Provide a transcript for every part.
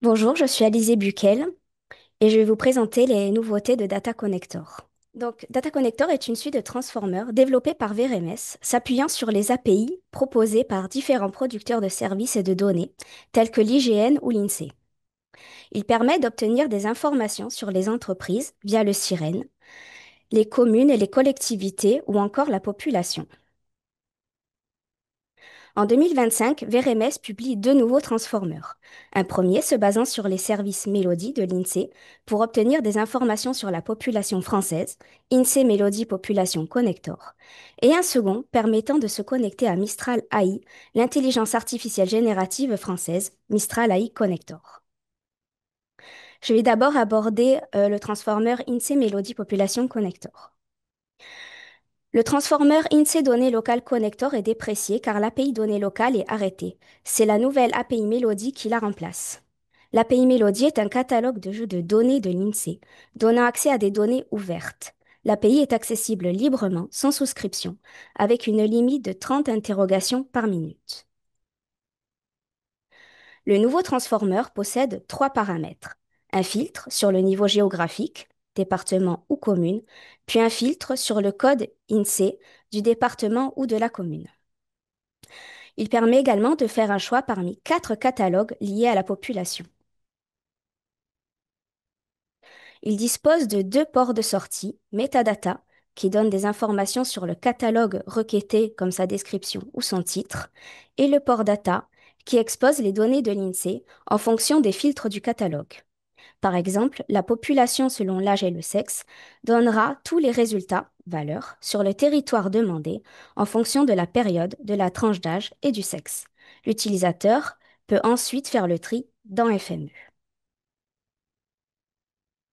Bonjour, je suis Alizé Buquel et je vais vous présenter les nouveautés de Data Connector. Donc, Data Connector est une suite de transformers développée par VRMS, s'appuyant sur les API proposées par différents producteurs de services et de données, tels que l'IGN ou l'INSEE. Il permet d'obtenir des informations sur les entreprises via le sirène, les communes et les collectivités ou encore la population. En 2025, VRMS publie deux nouveaux transformers. Un premier se basant sur les services Mélodie de l'INSEE pour obtenir des informations sur la population française, INSEE Mélodie Population Connector, et un second permettant de se connecter à Mistral AI, l'intelligence artificielle générative française, Mistral AI Connector. Je vais d'abord aborder le transformer INSEE Mélodie Population Connector. Le transformer INSEE Données Locales Connector est déprécié car l'API données locales est arrêtée. C'est la nouvelle API Melody qui la remplace. L'API Melody est un catalogue de jeux de données de l'INSEE, donnant accès à des données ouvertes. L'API est accessible librement, sans souscription, avec une limite de 30 interrogations par minute. Le nouveau transformer possède trois paramètres. Un filtre sur le niveau géographique, département ou commune, puis un filtre sur le code INSEE du département ou de la commune. Il permet également de faire un choix parmi quatre catalogues liés à la population. Il dispose de deux ports de sortie, metadata, qui donnent des informations sur le catalogue requêté comme sa description ou son titre, et le port data, qui expose les données de l'INSEE en fonction des filtres du catalogue. Par exemple, la population selon l'âge et le sexe donnera tous les résultats, valeurs, sur le territoire demandé en fonction de la période, de la tranche d'âge et du sexe. L'utilisateur peut ensuite faire le tri dans FMU.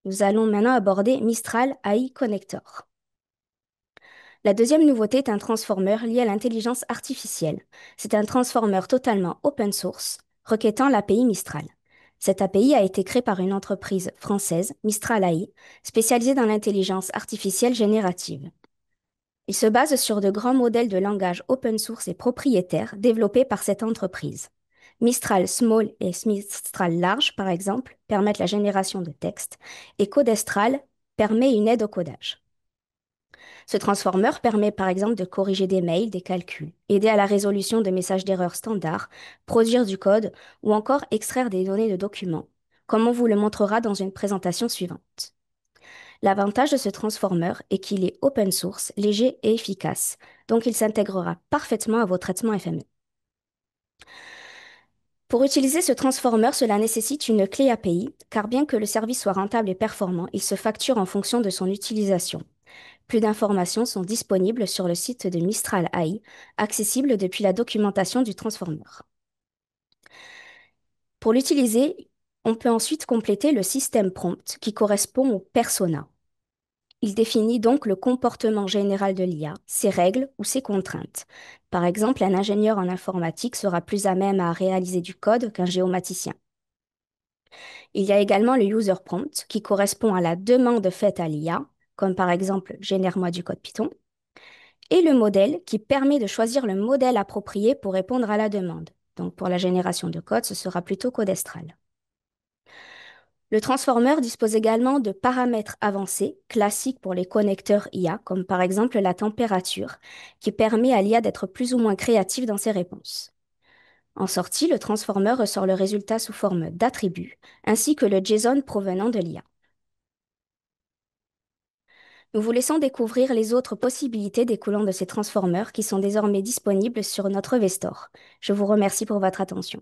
Nous allons maintenant aborder Mistral AI Connector. La deuxième nouveauté est un transformer lié à l'intelligence artificielle. C'est un transformer totalement open source, requêtant l'API Mistral. Cette API a été créée par une entreprise française, Mistral AI, spécialisée dans l'intelligence artificielle générative. Il se base sur de grands modèles de langage open source et propriétaires développés par cette entreprise. Mistral Small et Mistral Large, par exemple, permettent la génération de texte, et Codestral permet une aide au codage. Ce transformer permet par exemple de corriger des mails, des calculs, aider à la résolution de messages d'erreur standards, produire du code ou encore extraire des données de documents, comme on vous le montrera dans une présentation suivante. L'avantage de ce transformer est qu'il est open source, léger et efficace, donc il s'intégrera parfaitement à vos traitements FME. Pour utiliser ce transformer, cela nécessite une clé API, car bien que le service soit rentable et performant, il se facture en fonction de son utilisation. Plus d'informations sont disponibles sur le site de Mistral AI, accessible depuis la documentation du transformer. Pour l'utiliser, on peut ensuite compléter le système prompt qui correspond au persona. Il définit donc le comportement général de l'IA, ses règles ou ses contraintes. Par exemple, un ingénieur en informatique sera plus à même à réaliser du code qu'un géomaticien. Il y a également le user prompt qui correspond à la demande faite à l'IA, comme par exemple génère-moi du code Python, et le modèle qui permet de choisir le modèle approprié pour répondre à la demande. Donc pour la génération de code, ce sera plutôt Codestral. Le transformer dispose également de paramètres avancés, classiques pour les connecteurs IA, comme par exemple la température, qui permet à l'IA d'être plus ou moins créative dans ses réponses. En sortie, le transformer ressort le résultat sous forme d'attributs, ainsi que le JSON provenant de l'IA. Nous vous laissons découvrir les autres possibilités découlant de ces transformers qui sont désormais disponibles sur notre VStore. Je vous remercie pour votre attention.